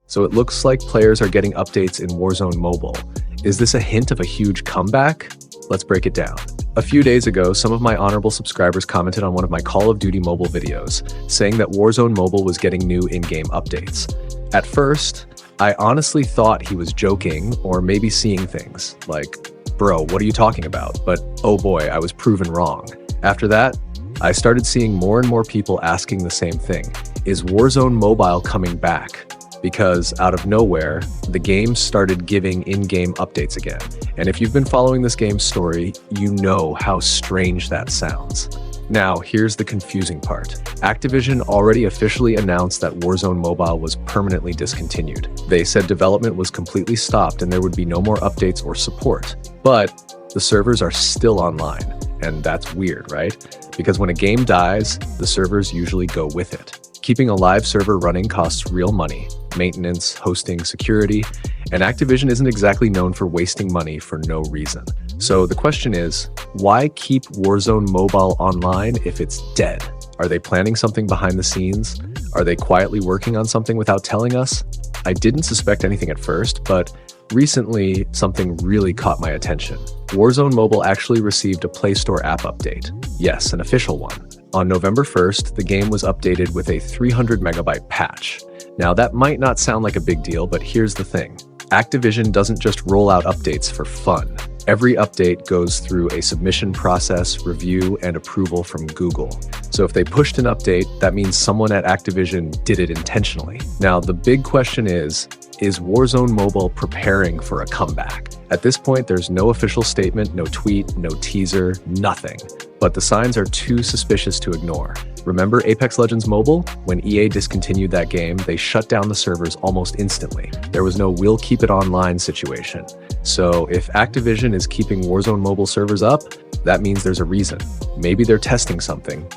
So it looks like players are getting updates in Warzone Mobile. Is this a hint of a huge comeback? Let's break it down. A few days ago, some of my honorable subscribers commented on one of my Call of Duty Mobile videos, saying that Warzone Mobile was getting new in-game updates. At first, I honestly thought he was joking or maybe seeing things, like, bro, what are you talking about? But oh boy, I was proven wrong. After that, I started seeing more and more people asking the same thing. Is Warzone Mobile coming back? Because out of nowhere, the game started giving in-game updates again. And if you've been following this game's story, you know how strange that sounds. Now, here's the confusing part. Activision already officially announced that Warzone Mobile was permanently discontinued. They said development was completely stopped and there would be no more updates or support. But the servers are still online, and that's weird, right? Because when a game dies, the servers usually go with it. Keeping a live server running costs real money, maintenance, hosting, security, and Activision isn't exactly known for wasting money for no reason. So the question is, why keep Warzone Mobile online if it's dead? Are they planning something behind the scenes? Are they quietly working on something without telling us? I didn't suspect anything at first, but recently something really caught my attention. Warzone Mobile actually received a Play Store app update. Yes, an official one. On November 1st, the game was updated with a 300 megabyte patch. Now that might not sound like a big deal, but here's the thing. Activision doesn't just roll out updates for fun. Every update goes through a submission process, review, and approval from Google. So if they pushed an update, that means someone at Activision did it intentionally. Now, the big question is Warzone Mobile preparing for a comeback? At this point, there's no official statement, no tweet, no teaser, nothing. But the signs are too suspicious to ignore. Remember Apex Legends Mobile? When EA discontinued that game, they shut down the servers almost instantly. There was no "we'll keep it online" situation. So if Activision is keeping Warzone Mobile servers up, that means there's a reason. Maybe they're testing something,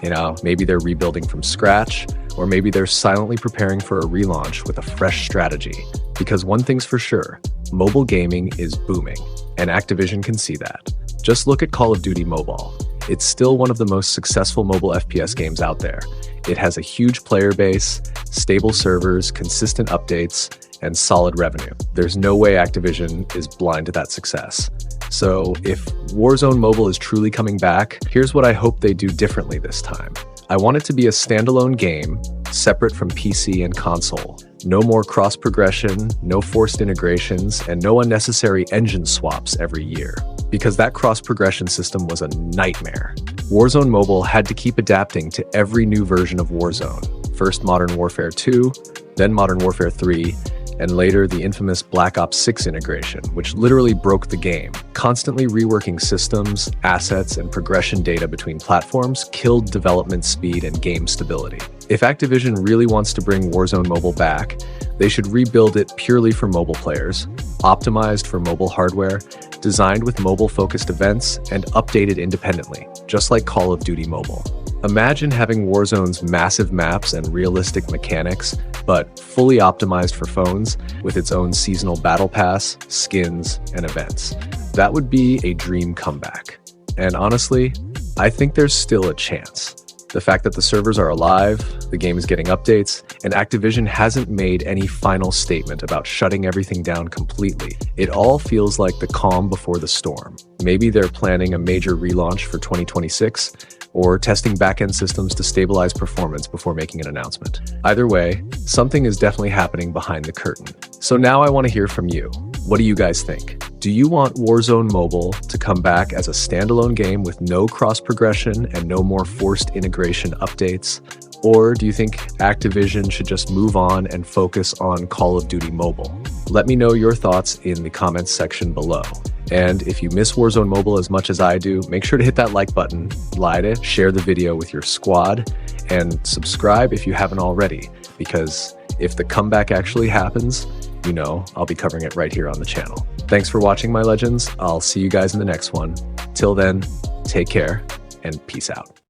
maybe they're rebuilding from scratch, or maybe they're silently preparing for a relaunch with a fresh strategy. Because one thing's for sure, mobile gaming is booming, and Activision can see that. Just look at Call of Duty Mobile. It's still one of the most successful mobile FPS games out there. It has a huge player base, stable servers, consistent updates, and solid revenue. There's no way Activision is blind to that success. So if Warzone Mobile is truly coming back, here's what I hope they do differently this time. I want it to be a standalone game, separate from PC and console. No more cross-progression, no forced integrations, and no unnecessary engine swaps every year. Because that cross-progression system was a nightmare. Warzone Mobile had to keep adapting to every new version of Warzone. First Modern Warfare 2, then Modern Warfare 3, and later the infamous Black Ops 6 integration, which literally broke the game. Constantly reworking systems, assets, and progression data between platforms killed development speed and game stability. If Activision really wants to bring Warzone Mobile back, they should rebuild it purely for mobile players, optimized for mobile hardware, designed with mobile-focused events, and updated independently, just like Call of Duty Mobile. Imagine having Warzone's massive maps and realistic mechanics, but fully optimized for phones with its own seasonal battle pass, skins, and events. That would be a dream comeback. And honestly, I think there's still a chance. The fact that the servers are alive, the game is getting updates, and Activision hasn't made any final statement about shutting everything down completely. It all feels like the calm before the storm. Maybe they're planning a major relaunch for 2026, or testing back-end systems to stabilize performance before making an announcement. Either way, something is definitely happening behind the curtain. So now I want to hear from you. What do you guys think? Do you want Warzone Mobile to come back as a standalone game with no cross-progression and no more forced integration updates? Or do you think Activision should just move on and focus on Call of Duty Mobile? Let me know your thoughts in the comments section below. And if you miss Warzone Mobile as much as I do, make sure to hit that like button, like it, share the video with your squad, and subscribe if you haven't already, because if the comeback actually happens, you know I'll be covering it right here on the channel. Thanks for watching, my legends. I'll see you guys in the next one. Till then, take care and peace out.